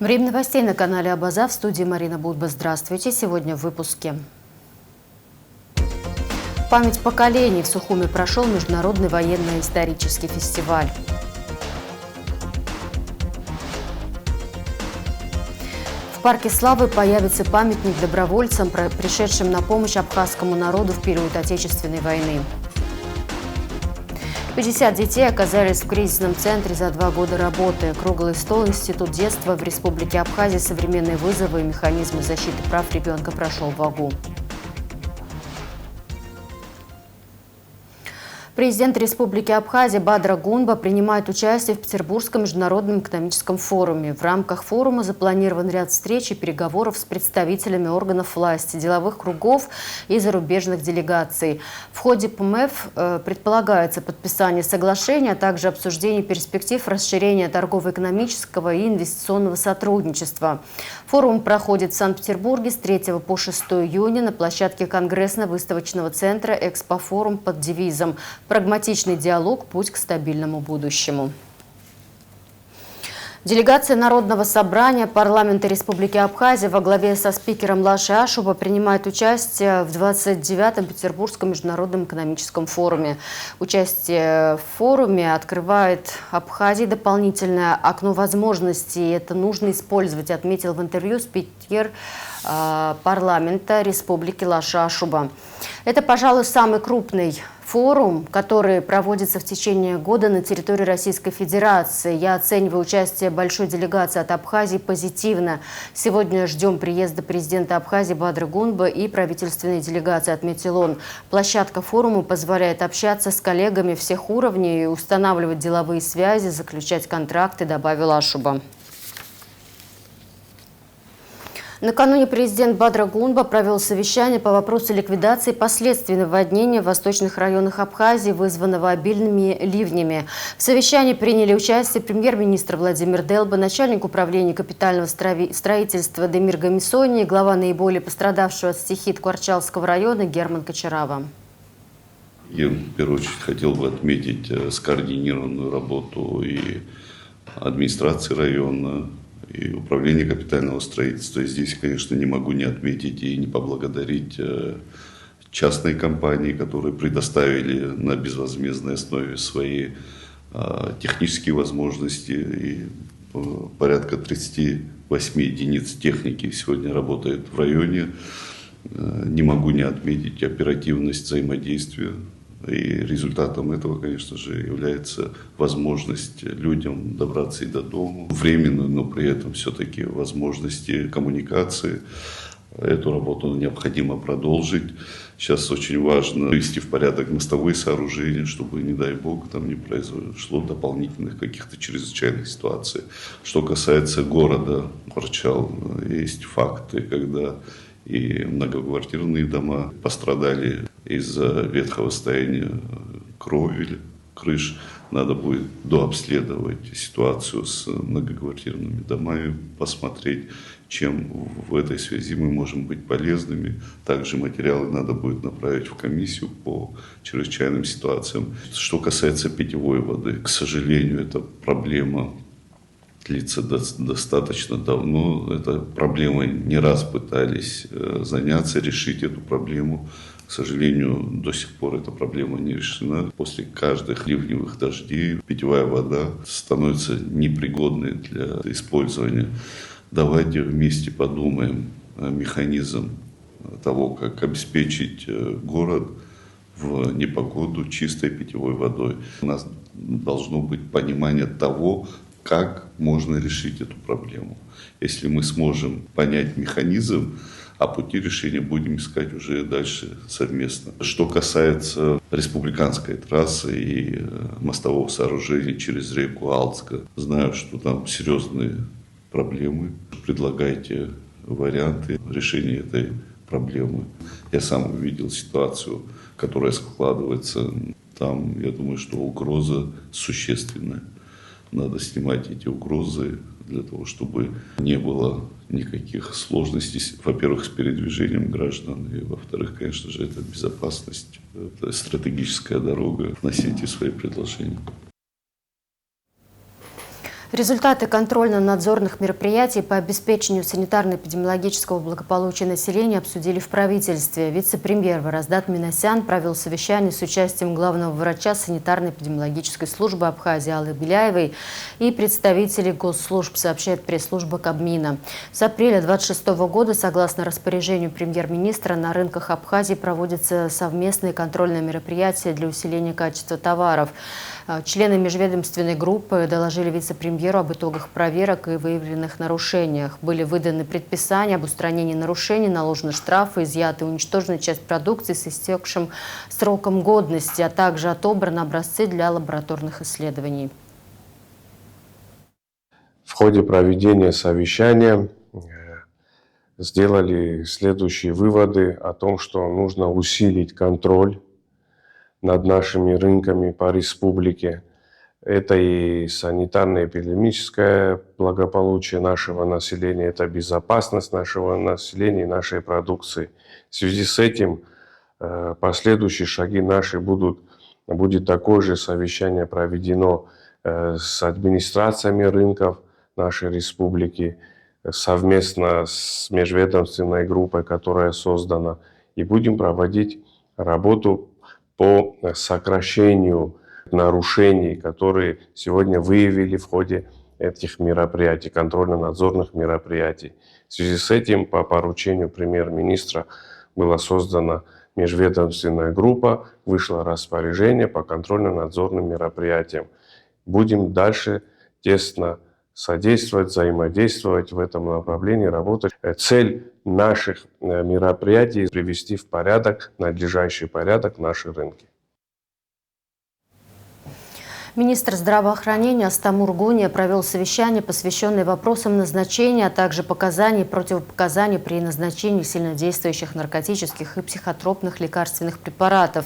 Время новостей на канале Абаза. В студии Марина Будба. Здравствуйте. Сегодня в выпуске. Память поколений. В Сухуми прошел международный военно-исторический фестиваль. В парке Славы появится памятник добровольцам, пришедшим на помощь абхазскому народу в период Отечественной войны. 50 детей оказались в кризисном центре за 2 года работы. Круглый стол «Институт детства» в Республике Абхазия. Современные вызовы и механизмы защиты прав ребенка прошел в Багу. Президент Республики Абхазия Бадра Гунба принимает участие в Петербургском международном экономическом форуме. В рамках форума запланирован ряд встреч и переговоров с представителями органов власти, деловых кругов и зарубежных делегаций. В ходе ПМФ предполагается подписание соглашения, а также обсуждение перспектив расширения торгово-экономического и инвестиционного сотрудничества. Форум проходит в Санкт-Петербурге с 3 по 6 июня на площадке Конгрессно-выставочного центра «Экспофорум» под девизом «Прагматичный диалог. Путь к стабильному будущему». Делегация Народного собрания парламента Республики Абхазия во главе со спикером Лаши Ашуба принимает участие в 29-м Петербургском международном экономическом форуме. Участие в форуме открывает Абхазии дополнительное окно возможностей. Это нужно использовать, отметил в интервью спикер парламента Республики Лаши Ашуба. Это, пожалуй, самый крупный форум, который проводится в течение года на территории Российской Федерации. Я оцениваю участие большой делегации от Абхазии позитивно. Сегодня ждем приезда президента Абхазии Бадры Гунба и правительственной делегации, отметил он. Площадка форума позволяет общаться с коллегами всех уровней, устанавливать деловые связи, заключать контракты, добавил Ашуба. Накануне президент Бадра Гунба провел совещание по вопросу ликвидации последствий наводнения в восточных районах Абхазии, вызванного обильными ливнями. В совещании приняли участие премьер-министр Владимир Делба, начальник управления капитального строительства Демир Гамисони и глава наиболее пострадавшего от стихий Ткварчалского района Герман Кочарава. Я в первую очередь хотел бы отметить скоординированную работу и администрации района, и управление капитального строительства. И здесь, конечно, не могу не отметить и не поблагодарить частные компании, которые предоставили на безвозмездной основе свои технические возможности. И порядка 38 единиц техники сегодня работает в районе. Не могу не отметить оперативность взаимодействия. И результатом этого, конечно же, является возможность людям добраться и до дома. Временную, но при этом все-таки возможности коммуникации. Эту работу необходимо продолжить. Сейчас очень важно привести в порядок мостовые сооружения, чтобы, не дай бог, там не произошло дополнительных каких-то чрезвычайных ситуаций. Что касается города Ткварчал, есть факты, когда и многоквартирные дома пострадали из-за ветхого состояния кровель, крыш. Надо будет дообследовать ситуацию с многоквартирными домами, посмотреть, чем в этой связи мы можем быть полезными. Также материалы надо будет направить в комиссию по чрезвычайным ситуациям. Что касается питьевой воды, к сожалению, эта проблема длится достаточно давно. Эта проблема не раз пытались заняться, решить эту проблему. К сожалению, до сих пор эта проблема не решена. После каждых ливневых дождей питьевая вода становится непригодной для использования. Давайте вместе подумаем о механизме того, как обеспечить город в непогоду чистой питьевой водой. У нас должно быть понимание того, как можно решить эту проблему. Если мы сможем понять механизм, а пути решения будем искать уже дальше совместно. Что касается республиканской трассы и мостового сооружения через реку Алтска, знаю, что там серьезные проблемы. Предлагайте варианты решения этой проблемы. Я сам увидел ситуацию, которая складывается там. Я думаю, что угроза существенная. Надо снимать эти угрозы для того, чтобы не было никаких сложностей, во-первых, с передвижением граждан, и, во-вторых, конечно же, это безопасность, это стратегическая дорога. Вносите свои предложения. Результаты контрольно-надзорных мероприятий по обеспечению санитарно-эпидемиологического благополучия населения обсудили в правительстве. Вице-премьер Вараздат Минасян провел совещание с участием главного врача санитарно-эпидемиологической службы Абхазии Аллы Беляевой и представителей госслужб, сообщает пресс-служба Кабмина. С апреля 2026 года, согласно распоряжению премьер-министра, на рынках Абхазии проводятся совместные контрольные мероприятия для усиления качества товаров. Члены межведомственной группы доложили вице-премьеру об итогах проверок и выявленных нарушениях. Были выданы предписания об устранении нарушений, наложены штрафы, изъяты и уничтожена часть продукции с истекшим сроком годности, а также отобраны образцы для лабораторных исследований. В ходе проведения совещания сделали следующие выводы о том, что нужно усилить контроль над нашими рынками по республике. Это и санитарно-эпидемическое благополучие нашего населения, это безопасность нашего населения и нашей продукции. В связи с этим последующие шаги наши будет такое же совещание проведено с администрациями рынков нашей республики, совместно с межведомственной группой, которая создана, и будем проводить работу по сокращению нарушений, которые сегодня выявили в ходе этих мероприятий, контрольно-надзорных мероприятий. В связи с этим по поручению премьер-министра была создана межведомственная группа, вышло распоряжение по контрольно-надзорным мероприятиям. Будем дальше тесно содействовать, взаимодействовать в этом направлении, работать. Цель наших мероприятий – привести в порядок, надлежащий порядок наши рынки. Министр здравоохранения Астамур Гуния провел совещание, посвященное вопросам назначения, а также показаний и противопоказаний при назначении сильнодействующих наркотических и психотропных лекарственных препаратов.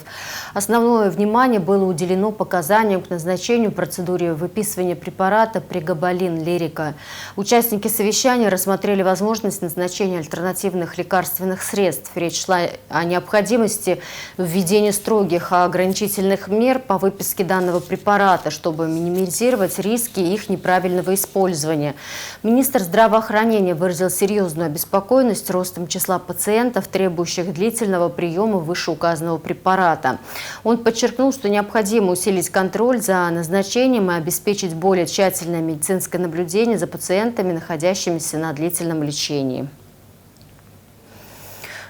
Основное внимание было уделено показаниям к назначению, процедуре выписывания препарата Прегабалин Лирика. Участники совещания рассмотрели возможность назначения альтернативных лекарственных средств. Речь шла о необходимости введения строгих ограничительных мер по выписке данного препарата, чтобы минимизировать риски их неправильного использования. Министр здравоохранения выразил серьезную обеспокоенность ростом числа пациентов, требующих длительного приема вышеуказанного препарата. Он подчеркнул, что необходимо усилить контроль за назначением и обеспечить более тщательное медицинское наблюдение за пациентами, находящимися на длительном лечении.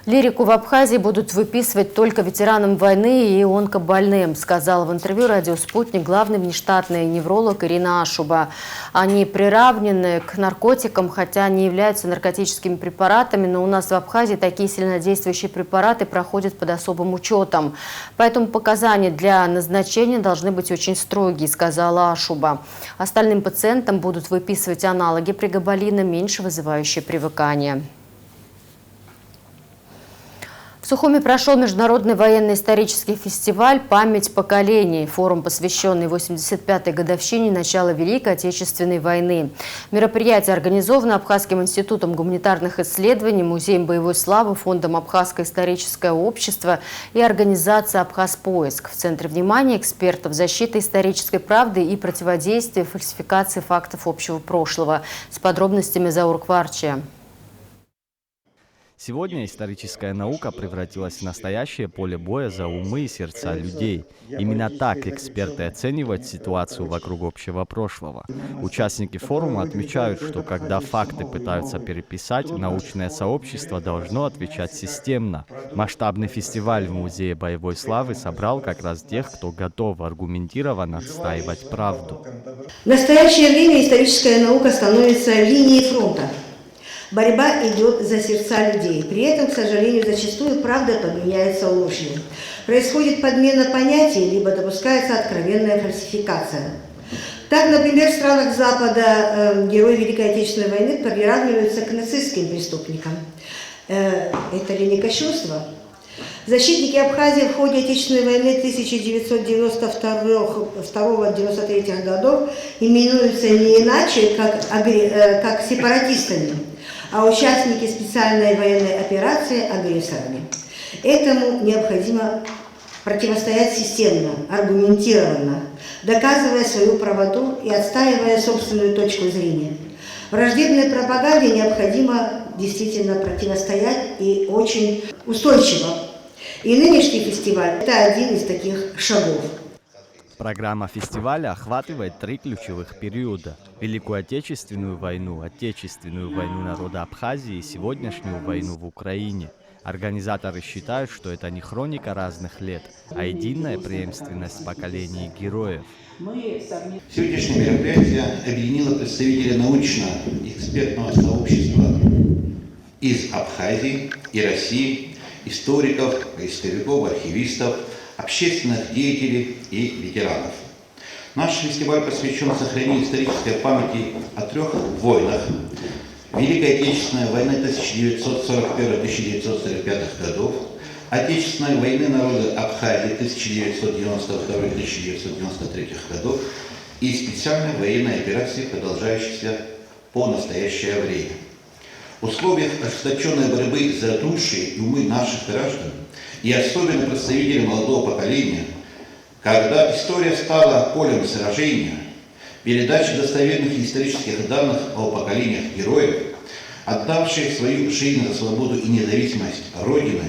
Лирику в Абхазии будут выписывать только ветеранам войны и онкобольным, сказала в интервью «Радио Спутник» главный внештатный невролог Ирина Ашуба. Они приравнены к наркотикам, хотя не являются наркотическими препаратами, но у нас в Абхазии такие сильнодействующие препараты проходят под особым учетом. Поэтому показания для назначения должны быть очень строгие, сказала Ашуба. Остальным пациентам будут выписывать аналоги прегабалина, меньше вызывающие привыкание. В Сухуми прошел международный военно-исторический фестиваль «Память поколений». Форум, посвященный 85-й годовщине начала Великой Отечественной войны. Мероприятие организовано Абхазским институтом гуманитарных исследований, Музеем боевой славы, Фондом Абхазское историческое общество и организацией «Абхазпоиск». В центре внимания экспертов защиты исторической правды и противодействия фальсификации фактов общего прошлого. С подробностями Заур Кварчия. Сегодня историческая наука превратилась в настоящее поле боя за умы и сердца людей. Именно так эксперты оценивают ситуацию вокруг общего прошлого. Участники форума отмечают, что когда факты пытаются переписать, научное сообщество должно отвечать системно. Масштабный фестиваль в Музее боевой славы собрал как раз тех, кто готов аргументированно отстаивать правду. В настоящее время историческая наука становится линией фронта. Борьба идет за сердца людей. При этом, к сожалению, зачастую правда подменяется ложью. Происходит подмена понятий, либо допускается откровенная фальсификация. Так, например, в странах Запада герои Великой Отечественной войны приравниваются к нацистским преступникам. Это ли не кощунство? Защитники Абхазии в ходе Отечественной войны 1992-1993 годов именуются не иначе, как сепаратистами, а участники специальной военной операции агрессорами. Этому необходимо противостоять системно, аргументированно, доказывая свою правоту и отстаивая собственную точку зрения. Враждебной пропаганде необходимо действительно противостоять и очень устойчиво. И нынешний фестиваль – это один из таких шагов. Программа фестиваля охватывает 3 ключевых периода: Великую Отечественную войну, Отечественную войну народа Абхазии и сегодняшнюю войну в Украине. Организаторы считают, что это не хроника разных лет, а единая преемственность поколений героев. Сегодняшнее мероприятие объединило представителей научно-экспертного сообщества из Абхазии и России, историков, поисковиков, архивистов, общественных деятелей и ветеранов. Наш фестиваль посвящен сохранению исторической памяти о 3 войнах: Великой Отечественной войны 1941-1945 годов, Отечественной войны народа Абхазии 1992-1993 годов и специальной военной операции, продолжающейся по настоящее время. В условиях ожесточенной борьбы за души и умы наших граждан, и особенно представителей молодого поколения, когда история стала полем сражения, передача достоверных исторических данных о поколениях героев, отдавших свою жизнь за свободу и независимость Родины,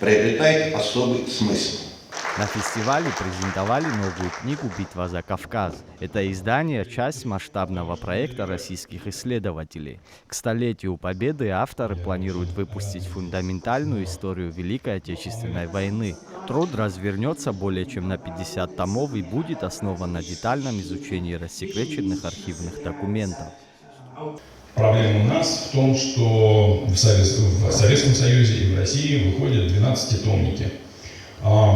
приобретает особый смысл. На фестивале презентовали новую книгу «Битва за Кавказ». Это издание – часть масштабного проекта российских исследователей. К столетию Победы авторы планируют выпустить фундаментальную историю Великой Отечественной войны. Труд развернется более чем на 50 томов и будет основан на детальном изучении рассекреченных архивных документов. Проблема у нас в том, что в Советском Союзе и в России выходят 12-томники.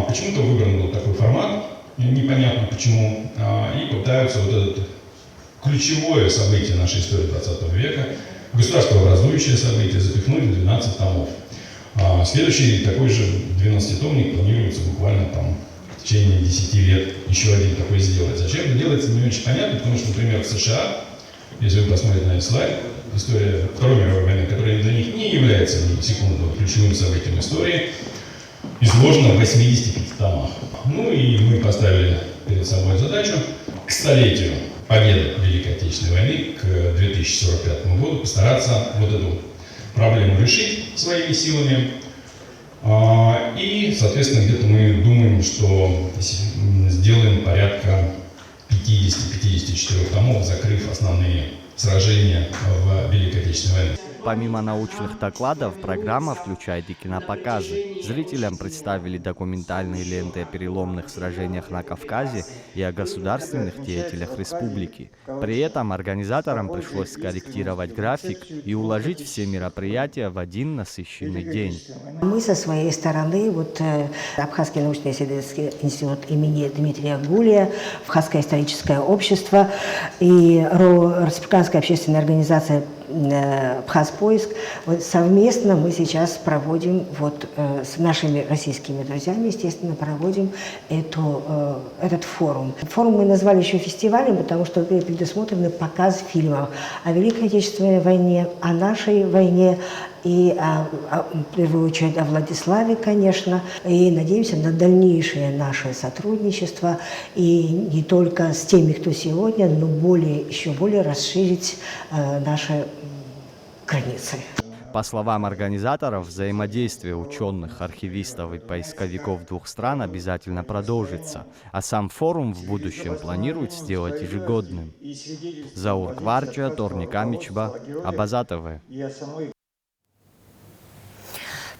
Почему-то выбран был такой формат, непонятно почему, и пытаются вот это ключевое событие нашей истории 20 века, государствообразующее событие, запихнуть в 12 томов. Следующий такой же 12-томник планируется буквально там в течение 10 лет еще один такой сделать. Зачем это делается, не очень понятно, потому что, например, в США, если вы посмотрите на этот слайд, история Второй мировой войны, которая для них не является ни секунду ключевым событием истории, изложено в 85 томах. Ну и мы поставили перед собой задачу к столетию победы Великой Отечественной войны, к 2045 году, постараться вот эту проблему решить своими силами. И, соответственно, где-то мы думаем, что сделаем порядка 50-54 томов, закрыв основные сражения в Великой Отечественной войне. Помимо научных докладов, программа включает и кинопоказы. Зрителям представили документальные ленты о переломных сражениях на Кавказе и о государственных деятелях республики. При этом организаторам пришлось скорректировать график и уложить все мероприятия в один насыщенный день. Мы со своей стороны, Абхазский научно-исследовательский институт имени Дмитрия Гулия, Абхазское историческое общество и Республиканская общественная организация «Абхазпоиск», совместно мы сейчас проводим, с нашими российскими друзьями, естественно, проводим этот форум. Форум мы назвали еще фестивалем, потому что предусмотрены показ фильмов о Великой Отечественной войне, о нашей войне и, в первую очередь, о Владиславе, конечно. И надеемся на дальнейшее наше сотрудничество, и не только с теми, кто сегодня, но еще более расширить наши границы. По словам организаторов, взаимодействие ученых, архивистов и поисковиков двух стран обязательно продолжится, а сам форум в будущем планируют сделать ежегодным. Заур Кварча, Торник Амичба, Абаза ТВ.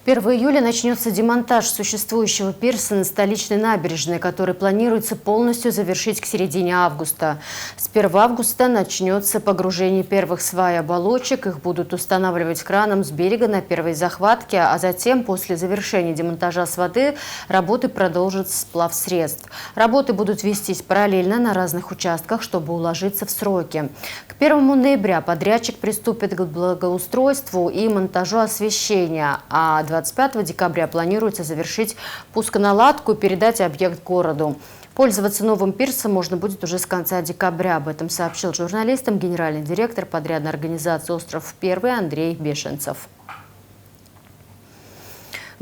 1 июля начнется демонтаж существующего пирса на столичной набережной, который планируется полностью завершить к середине августа. С 1 августа начнется погружение первых свай оболочек. Их будут устанавливать краном с берега на первой захватке, а затем, после завершения демонтажа с воды, работы продолжат сплав средств. Работы будут вестись параллельно на разных участках, чтобы уложиться в сроки. К 1 ноября подрядчик приступит к благоустройству и монтажу освещения, а 25 декабря планируется завершить пусконаладку и передать объект городу. Пользоваться новым пирсом можно будет уже с конца декабря. Об этом сообщил журналистам генеральный директор подрядной организации «Остров-1» Андрей Бешенцев.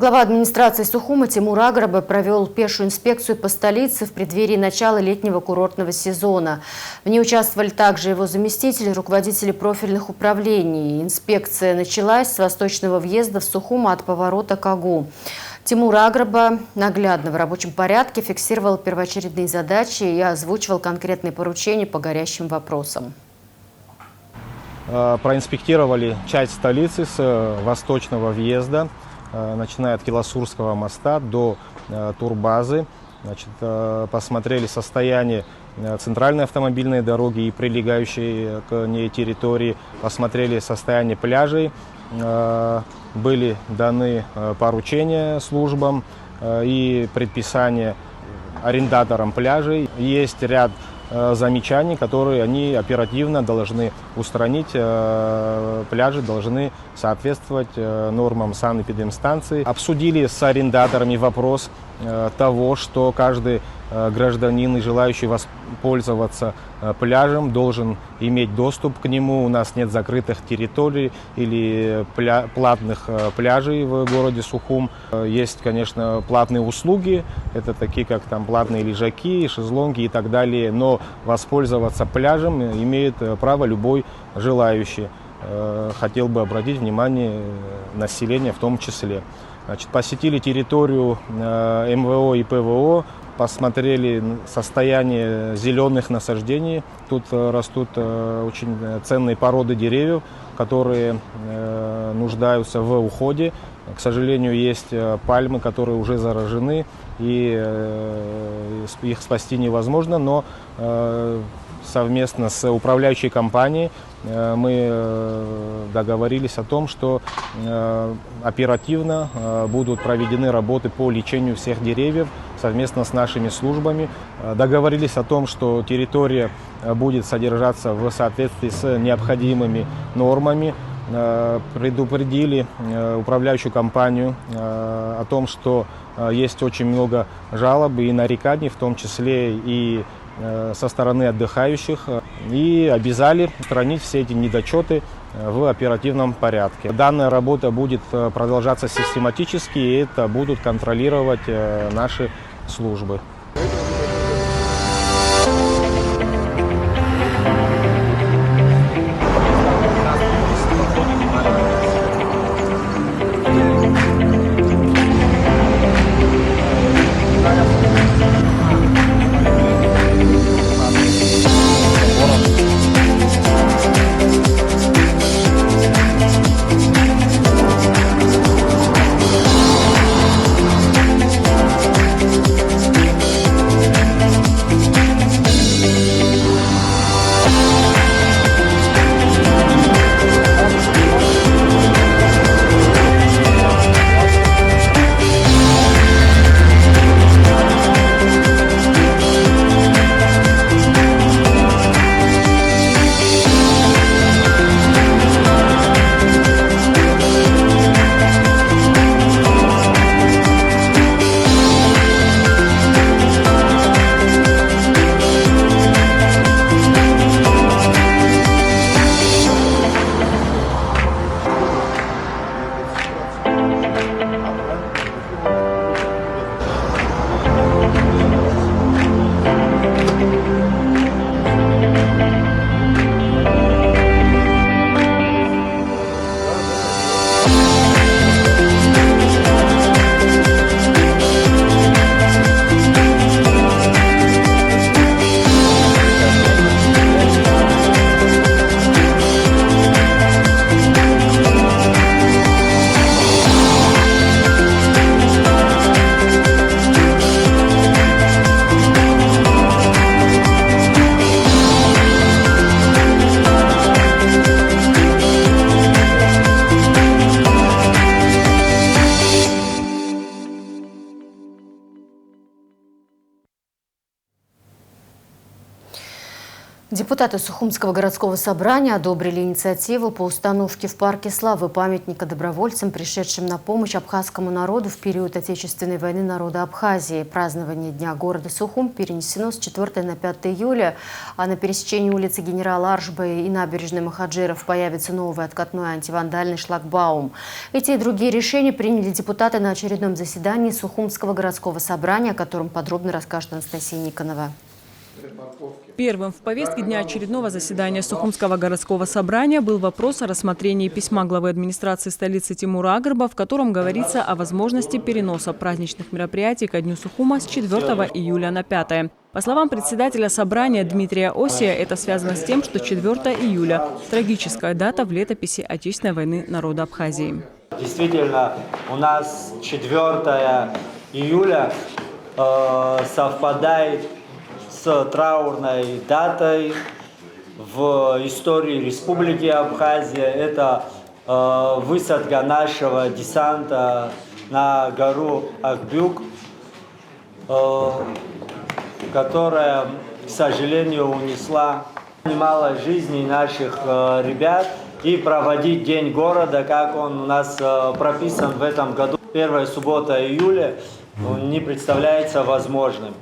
Глава администрации Сухума Тимур Аграба провел пешую инспекцию по столице в преддверии начала летнего курортного сезона. В ней участвовали также его заместители, руководители профильных управлений. Инспекция началась с восточного въезда в Сухум от поворота Кагу. Тимур Аграба наглядно в рабочем порядке фиксировал первоочередные задачи и озвучивал конкретные поручения по горящим вопросам. Проинспектировали часть столицы с восточного въезда, начиная от Киласурского моста до турбазы. Посмотрели состояние центральной автомобильной дороги и прилегающей к ней территории, посмотрели состояние пляжей. Были даны поручения службам и предписания арендаторам пляжей. Есть ряд замечаний, которые они оперативно должны устранить. Пляжи должны соответствовать нормам санэпидемстанции. Обсудили с арендаторами вопрос того, что каждый гражданин и желающий воспользоваться пляжем должен иметь доступ к нему. У нас нет закрытых территорий или платных пляжей в городе Сухум. Есть, конечно, платные услуги, это такие как там платные лежаки, шезлонги и так далее, но воспользоваться пляжем имеет право любой желающий. Хотел бы обратить внимание населения в том числе. Посетили территорию МВО и ПВО, посмотрели состояние зеленых насаждений. Тут растут очень ценные породы деревьев, которые нуждаются в уходе. К сожалению, есть пальмы, которые уже заражены, и их спасти невозможно, но совместно с управляющей компанией мы договорились о том, что оперативно будут проведены работы по лечению всех деревьев совместно с нашими службами. Договорились о том, что территория будет содержаться в соответствии с необходимыми нормами. Предупредили управляющую компанию о том, что есть очень много жалоб и нареканий, в том числе и со стороны отдыхающих, и обязали устранить все эти недочеты в оперативном порядке. Данная работа будет продолжаться систематически, и это будут контролировать наши службы. Депутаты Сухумского городского собрания одобрили инициативу по установке в Парке Славы памятника добровольцам, пришедшим на помощь абхазскому народу в период Отечественной войны народа Абхазии. Празднование Дня города Сухум перенесено с 4 на 5 июля, а на пересечении улицы генерала Аржба и набережной Махаджиров появится новый откатной антивандальный шлагбаум. Эти и другие решения приняли депутаты на очередном заседании Сухумского городского собрания, о котором подробно расскажет Анастасия Никонова. Первым в повестке дня очередного заседания Сухумского городского собрания был вопрос о рассмотрении письма главы администрации столицы Тимура Агрба, в котором говорится о возможности переноса праздничных мероприятий ко Дню Сухума с 4 июля на 5. По словам председателя собрания Дмитрия Осия, это связано с тем, что 4 июля – трагическая дата в летописи Отечественной войны народа Абхазии. Действительно, у нас 4 июля совпадает с траурной датой в истории Республики Абхазия. Это высадка нашего десанта на гору Акбюк, которая, к сожалению, унесла немало жизней наших ребят. И проводить День города, как он у нас прописан в этом году, первая суббота июля, не представляется возможным.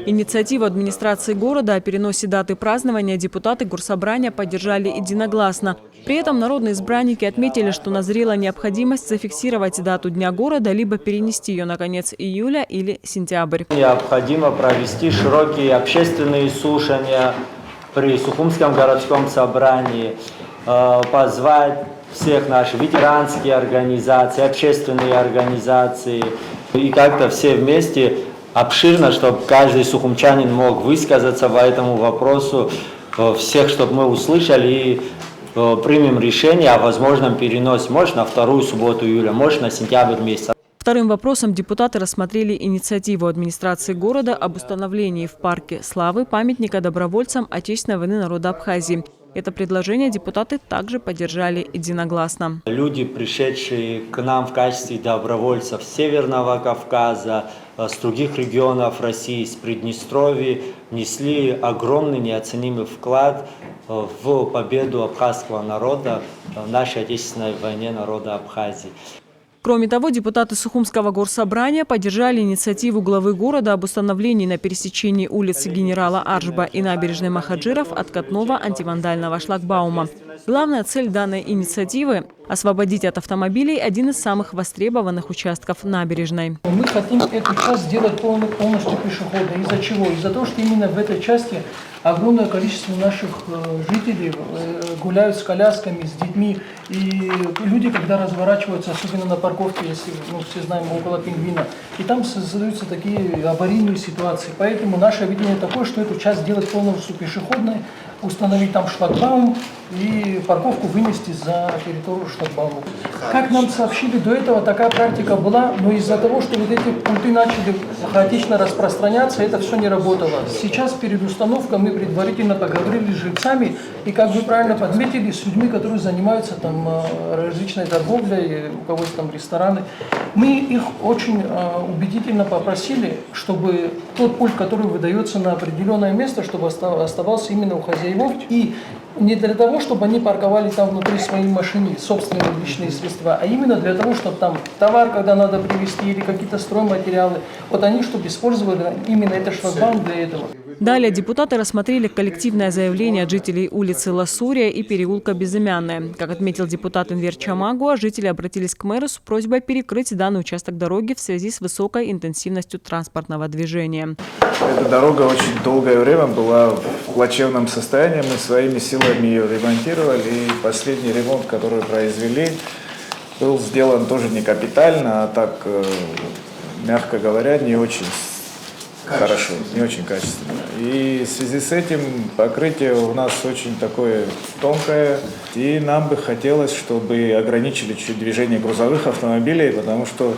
Инициативу администрации города о переносе даты празднования депутаты Горсобрания поддержали единогласно. При этом народные избранники отметили, что назрела необходимость зафиксировать дату Дня города, либо перенести ее на конец июля или сентябрь. Необходимо провести широкие общественные слушания при Сухумском городском собрании, позвать всех наших ветеранские организации, общественные организации и как-то все вместе обширно, чтобы каждый сухумчанин мог высказаться по этому вопросу, всех, чтобы мы услышали и примем решение о возможном переносе, может на 2 субботу июля, может на сентябрь месяц. Вторым вопросом депутаты рассмотрели инициативу администрации города об установлении в Парке Славы памятника добровольцам Отечественной войны народа Абхазии. Это предложение депутаты также поддержали единогласно. Люди, пришедшие к нам в качестве добровольцев с Северного Кавказа, с других регионов России, с Приднестровья, несли огромный неоценимый вклад в победу абхазского народа в нашей Отечественной войне народа Абхазии. Кроме того, депутаты Сухумского горсобрания поддержали инициативу главы города об установлении на пересечении улицы генерала Аржба и набережной Махаджиров откатного антивандального шлагбаума. Главная цель данной инициативы – освободить от автомобилей один из самых востребованных участков набережной. Мы хотим эту часть сделать полностью пешеходной. Из-за чего? Из-за того, что именно в этой части огромное количество наших жителей гуляют с колясками, с детьми. И люди, когда разворачиваются, особенно на парковке, если все знаем, около Пингвина, и там создаются такие аварийные ситуации. Поэтому наше видение такое, что эту часть сделать полностью пешеходной, установить там шлагбаум и парковку вынести за территорию шлагбаума. Как нам сообщили до этого, такая практика была, но из-за того, что вот эти пункты начали хаотично распространяться, это все не работало. Сейчас перед установкой мы предварительно поговорили с жильцами и, как вы правильно подметили, с людьми, которые занимаются там различной торговлей, у кого есть там рестораны. Мы их очень убедительно попросили, чтобы тот пульт, который выдается на определенное место, чтобы оставался именно у хозяев. И не для того, чтобы они парковали там внутри своей машины собственные личные средства, а именно для того, чтобы там товар, когда надо привезти, или какие-то стройматериалы, вот они, чтобы использовали именно этот шлагбаум для этого. Далее депутаты рассмотрели коллективное заявление от жителей улицы Ласурия и переулка Безымянная. Как отметил депутат Энвер Чамагуа, жители обратились к мэру с просьбой перекрыть данный участок дороги в связи с высокой интенсивностью транспортного движения. Эта дорога очень долгое время была в плачевном состоянии. Мы своими силами ее ремонтировали. И последний ремонт, который произвели, был сделан тоже не капитально, а так, мягко говоря, не очень хорошо, не очень качественно. И в связи с этим покрытие у нас очень такое тонкое. И нам бы хотелось, чтобы ограничили чуть движение грузовых автомобилей, потому что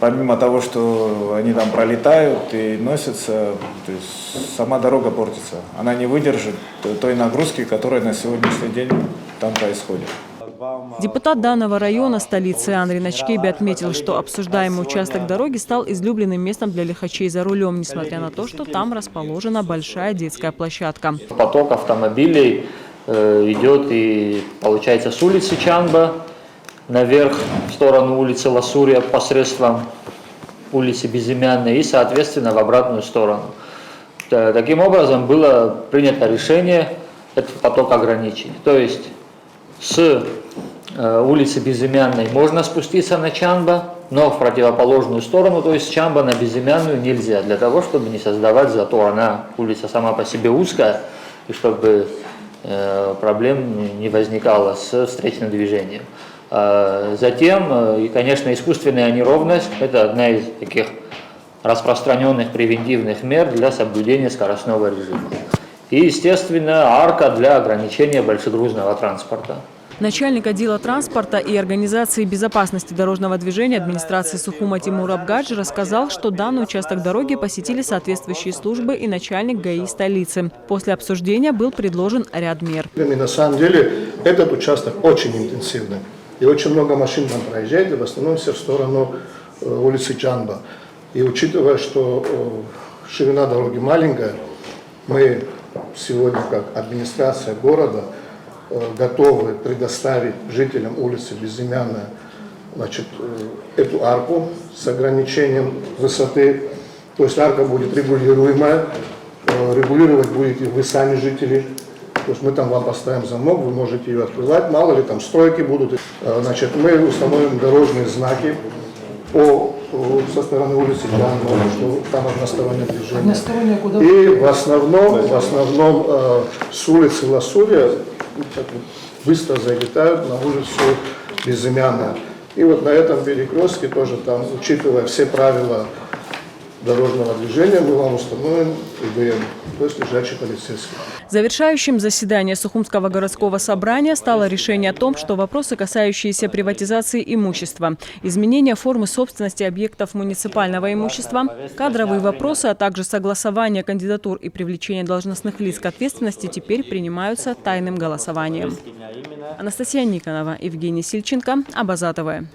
помимо того, что они там пролетают и носятся, то есть сама дорога портится. Она не выдержит той нагрузки, которая на сегодняшний день там происходит. Депутат данного района столицы Андрей Начкеби отметил, что обсуждаемый участок дороги стал излюбленным местом для лихачей за рулем, несмотря на то, что там расположена большая детская площадка. Поток автомобилей идет и, получается, с улицы Чанба наверх в сторону улицы Ласурия посредством улицы Безымянной и, соответственно, в обратную сторону. Таким образом, было принято решение этот поток ограничить. То есть с улицы Безымянной можно спуститься на Чанба, но в противоположную сторону, то есть с Чанба на Безымянную нельзя, для того, чтобы не создавать затор. Она, улица сама по себе узкая, и чтобы проблем не возникало с встречным движением. Затем, и, конечно, искусственная неровность – это одна из таких распространенных превентивных мер для соблюдения скоростного режима. И, естественно, арка для ограничения большегрузного транспорта. Начальник отдела транспорта и организации безопасности дорожного движения администрации Сухума Тимур Абгадж рассказал, что данный участок дороги посетили соответствующие службы и начальник ГАИ столицы. После обсуждения был предложен ряд мер. На самом деле этот участок очень интенсивный. И очень много машин там проезжает, и в основном все в сторону улицы Чанба. И учитывая, что ширина дороги маленькая, мы сегодня как администрация города готовы предоставить жителям улицы Безымянная, значит, эту арку с ограничением высоты. То есть арка будет регулируемая, регулировать будете вы сами, жители. То есть мы там вам поставим замок, вы можете ее открывать, мало ли там стройки будут. Значит, мы установим дорожные знаки со стороны улицы Чанба, что там одностороннее движение. И в основном с улицы Ласурия быстро залетают на улицу Безымянная. И вот на этом перекрестке тоже там, учитывая все правила дорожного движения, мы вам установим ИБМ, то есть лежачий полицейский. Завершающим заседание Сухумского городского собрания стало решение о том, что вопросы, касающиеся приватизации имущества, изменения формы собственности объектов муниципального имущества, кадровые вопросы, а также согласование кандидатур и привлечение должностных лиц к ответственности теперь принимаются тайным голосованием. Анастасия Никонова, Евгений Сильченко, Абазатовая.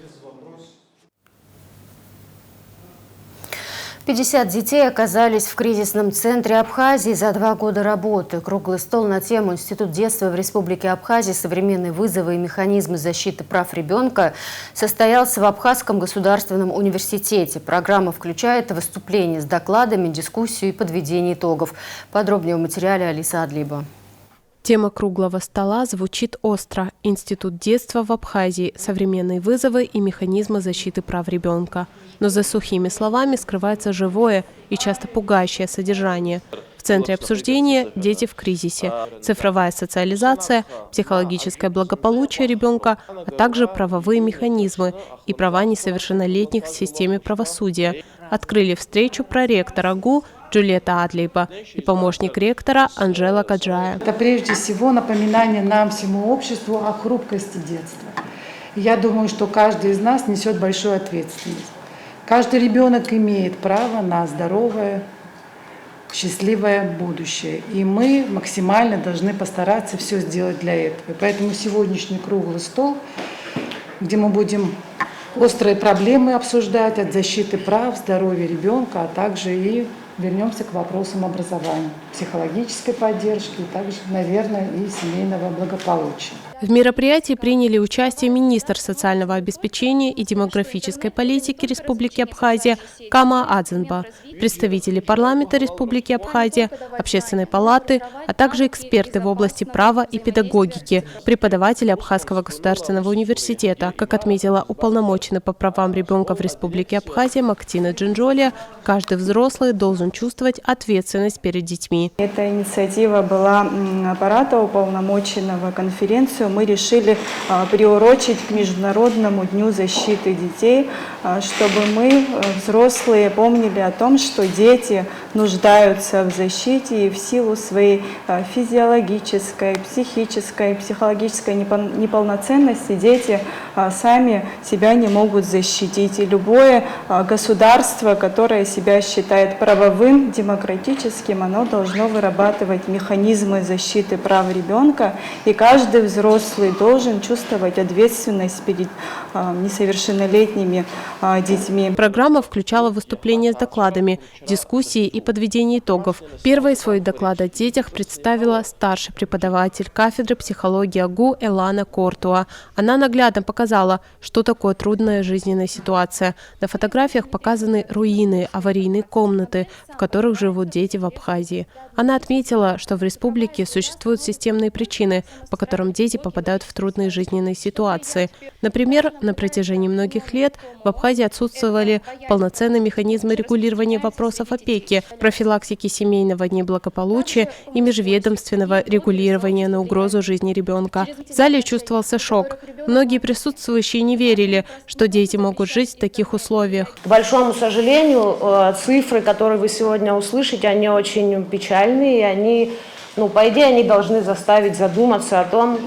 50 детей оказались в кризисном центре Абхазии за 2 года работы. Круглый стол на тему «Институт детства в Республике Абхазия. Современные вызовы и механизмы защиты прав ребенка» состоялся в Абхазском государственном университете. Программа включает выступления с докладами, дискуссию и подведение итогов. Подробнее в материале Алиса Адлиба. Тема круглого стола звучит остро. Институт детства в Абхазии. Современные вызовы и механизмы защиты прав ребенка. Но за сухими словами скрывается живое и часто пугающее содержание. В центре обсуждения – дети в кризисе, цифровая социализация, психологическое благополучие ребенка, а также правовые механизмы и права несовершеннолетних в системе правосудия. Открыли встречу проректор АГУ Джульетта Адлиба и помощник ректора Анжела Каджая. Это прежде всего напоминание нам, всему обществу, о хрупкости детства. Я думаю, что каждый из нас несет большую ответственность. Каждый ребенок имеет право на здоровое, счастливое будущее. И мы максимально должны постараться все сделать для этого. И поэтому сегодняшний круглый стол, где мы будем острые проблемы обсуждать от защиты прав, здоровья ребенка, а также и вернемся к вопросам образования, психологической поддержки и также, наверное, и семейного благополучия. В мероприятии приняли участие министр социального обеспечения и демографической политики Республики Абхазия Кама Адзенба, представители парламента Республики Абхазия, общественной палаты, а также эксперты в области права и педагогики, преподаватели Абхазского государственного университета. Как отметила уполномоченный по правам ребенка в Республике Абхазия Мактина Джинджолия, каждый взрослый должен чувствовать ответственность перед детьми. Эта инициатива была аппарата уполномоченного конференцию. Мы решили приурочить к Международному дню защиты детей, чтобы мы, взрослые, помнили о том, что дети нуждаются в защите и в силу своей физиологической, психической, психологической неполноценности дети сами себя не могут защитить. И любое государство, которое себя считает правовым, демократическим, оно должно вырабатывать механизмы защиты прав ребенка. И каждый взрослый взрослый должен чувствовать ответственность перед несовершеннолетними детьми. Программа включала выступления с докладами, дискуссии и подведение итогов. Первой свой доклад о детях представила старший преподаватель кафедры психологии АГУ Элана Кортуа. Она наглядно показала, что такое трудная жизненная ситуация. На фотографиях показаны руины, аварийные комнаты, в которых живут дети в Абхазии. Она отметила, что в республике существуют системные причины, по которым дети попадают в трудные жизненные ситуации. Например, на протяжении многих лет в Абхазии отсутствовали полноценные механизмы регулирования вопросов опеки, профилактики семейного неблагополучия и межведомственного регулирования на угрозу жизни ребенка. В зале чувствовался шок. Многие присутствующие не верили, что дети могут жить в таких условиях. К большому сожалению, цифры, которые вы сегодня услышите, они очень печальные, и они, по идее, они должны заставить задуматься о том,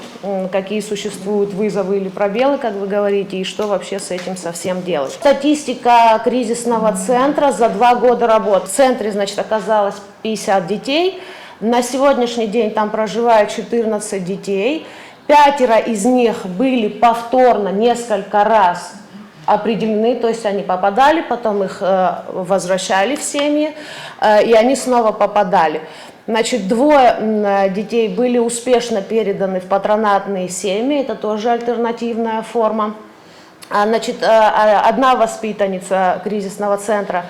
какие существуют вызовы или пробелы, как вы говорите, и что вообще с этим совсем делать. Статистика кризисного центра за 2 года работы. В центре, оказалось 50 детей. На сегодняшний день там проживает 14 детей. 5 из них были повторно несколько раз определены, то есть они попадали, потом их возвращали в семьи, и они снова попадали. 2 детей были успешно переданы в патронатные семьи, это тоже альтернативная форма. 1 воспитанница кризисного центра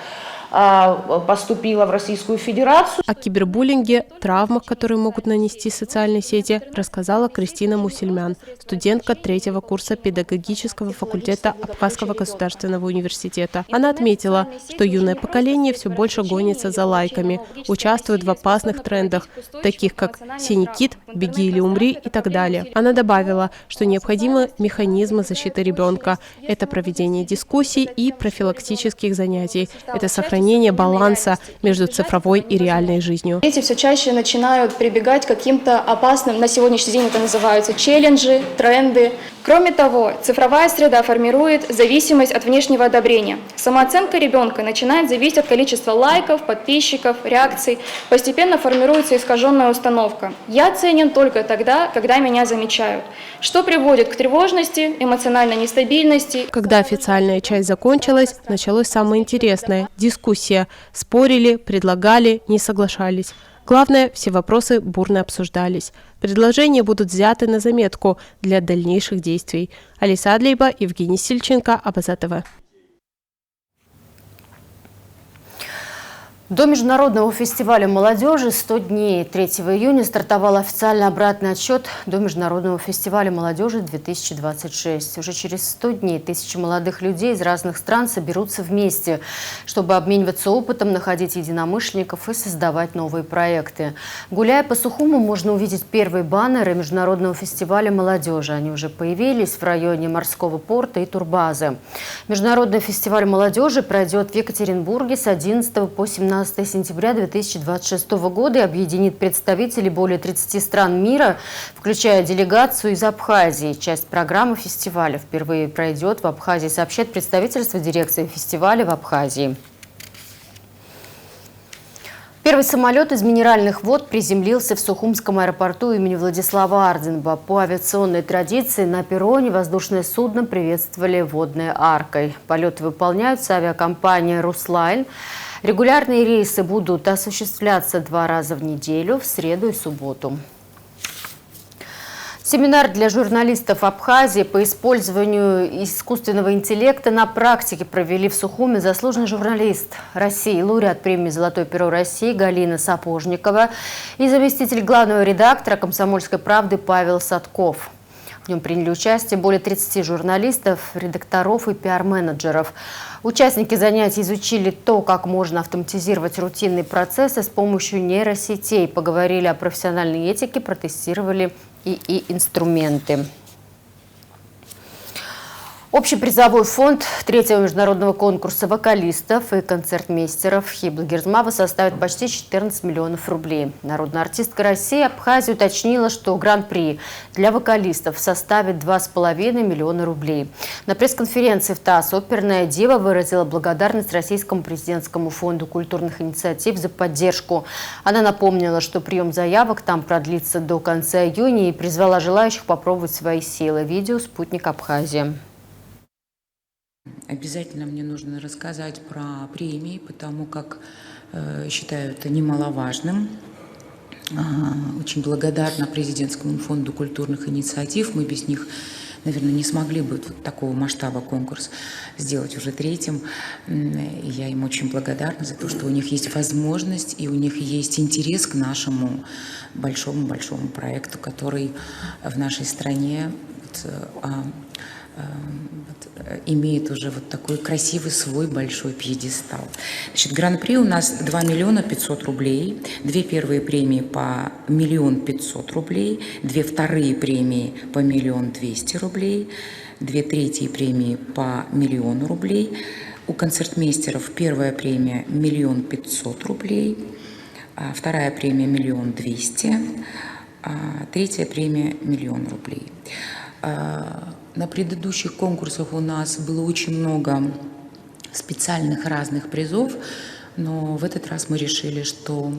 поступила в Российскую Федерацию. О кибербуллинге, травмах, которые могут нанести социальные сети, рассказала Кристина Мусельмян, студентка 3-го курса педагогического факультета Абхазского государственного университета. Она отметила, что юное поколение все больше гонится за лайками, участвует в опасных трендах, таких как «Синий кит», «Беги или умри» и так далее. Она добавила, что необходимы механизмы защиты ребенка. Это проведение дискуссий и профилактических занятий. Это сохранение баланса между цифровой и реальной жизнью. Дети все чаще начинают прибегать к каким-то опасным, на сегодняшний день это называются челленджи, тренды. Кроме того, цифровая среда формирует зависимость от внешнего одобрения. Самооценка ребенка начинает зависеть от количества лайков, подписчиков, реакций. Постепенно формируется искаженная установка. Я ценен только тогда, когда меня замечают, что приводит к тревожности, эмоциональной нестабильности. Когда официальная часть закончилась, началось самое интересное – дискуссия. Спорили, предлагали, не соглашались. Главное, все вопросы бурно обсуждались. Предложения будут взяты на заметку для дальнейших действий. Алиса Адлейба, Евгений Сильченко, Абаза ТВ. До международного фестиваля молодежи 100 дней 3 июня стартовал официальный обратный отсчет до международного фестиваля молодежи 2026. Уже через 100 дней тысячи молодых людей из разных стран соберутся вместе, чтобы обмениваться опытом, находить единомышленников и создавать новые проекты. Гуляя по Сухуму, можно увидеть первые баннеры международного фестиваля молодежи. Они уже появились в районе морского порта и турбазы. Международный фестиваль молодежи пройдет в Екатеринбурге с 11 по 17 сентября 2026 года и объединит представителей более 30 стран мира, включая делегацию из Абхазии. Часть программы фестиваля впервые пройдет в Абхазии, сообщает представительство дирекции фестиваля в Абхазии. Первый самолет из минеральных вод приземлился в Сухумском аэропорту имени Владислава Арденба. По авиационной традиции на перроне воздушное судно приветствовали водной аркой. Полеты выполняются авиакомпания «Руслайн». Регулярные рейсы будут осуществляться 2 раза в неделю, в среду и субботу. Семинар для журналистов Абхазии по использованию искусственного интеллекта на практике провели в Сухуме заслуженный журналист России, лауреат премии «Золотое перо России» Галина Сапожникова и заместитель главного редактора «Комсомольской правды» Павел Садков. В нем приняли участие более 30 журналистов, редакторов и пиар-менеджеров. Участники занятий изучили то, как можно автоматизировать рутинные процессы с помощью нейросетей, поговорили о профессиональной этике, протестировали ИИ-инструменты. Общий призовой фонд третьего международного конкурса вокалистов и концертмейстеров Хибла Герзмава составит почти 14 миллионов рублей. Народная артистка России Абхазии уточнила, что гран-при для вокалистов составит 2,5 миллиона рублей. На пресс-конференции в ТАСС оперная дива выразила благодарность Российскому президентскому фонду культурных инициатив за поддержку. Она напомнила, что прием заявок там продлится до конца июня и призвала желающих попробовать свои силы. Видео «Спутник Абхазии». Обязательно мне нужно рассказать про премии, потому как считаю это немаловажным. Очень благодарна Президентскому фонду культурных инициатив. Мы без них, наверное, не смогли бы такого масштаба конкурс сделать уже третьим. И я им очень благодарна за то, что у них есть возможность и у них есть интерес к нашему большому-большому проекту, который в нашей стране имеет уже вот такой красивый свой большой пьедестал. Значит, гран-при у нас 2 миллиона 500 рублей, 2 первые премии по 1 500 000 рублей, 2 вторые премии по 1 200 000 рублей, 2 третьи премии по 1 000 000 рублей. У концертмейстеров первая премия 1 500 000 рублей, вторая премия 1 200 000, третья премия 1 000 000 рублей. На предыдущих конкурсах у нас было очень много специальных разных призов, но в этот раз мы решили, что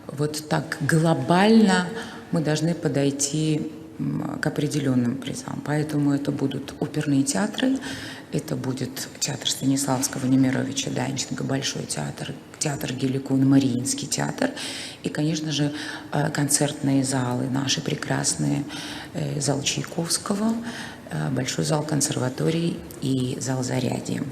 вот так глобально мы должны подойти к определенным призам. Поэтому это будут оперные театры, это будет театр Станиславского, Немировича, Данченко, Большой театр, театр Геликон, Мариинский театр и, конечно же, концертные залы, наши прекрасные, зал Чайковского, Большой зал консерватории и зал Зарядье.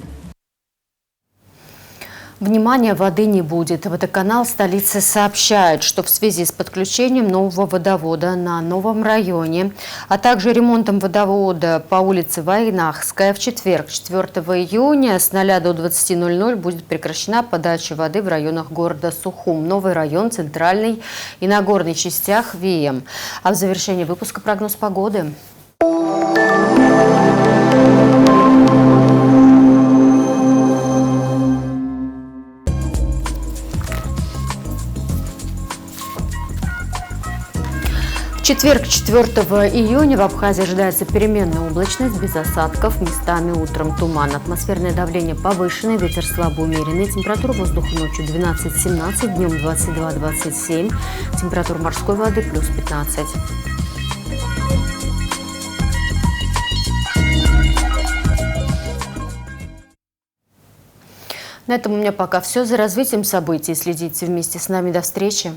Внимания, воды не будет. Водоканал столицы сообщает, что в связи с подключением нового водовода на новом районе, а также ремонтом водовода по улице Войнахская в четверг, 4 июня с 0 до 20:00 будет прекращена подача воды в районах города Сухум. Новый район, центральный и Нагорной частях ВИЭМ. А в завершении выпуска прогноз погоды. В четверг, 4 июня, в Абхазии ожидается переменная облачность, без осадков, местами утром туман. Атмосферное давление повышенное, ветер слабо умеренный, температура воздуха ночью 12-17, днем 22-27, температура морской воды плюс 15. На этом у меня пока все. За развитием событий следите вместе с нами. До встречи.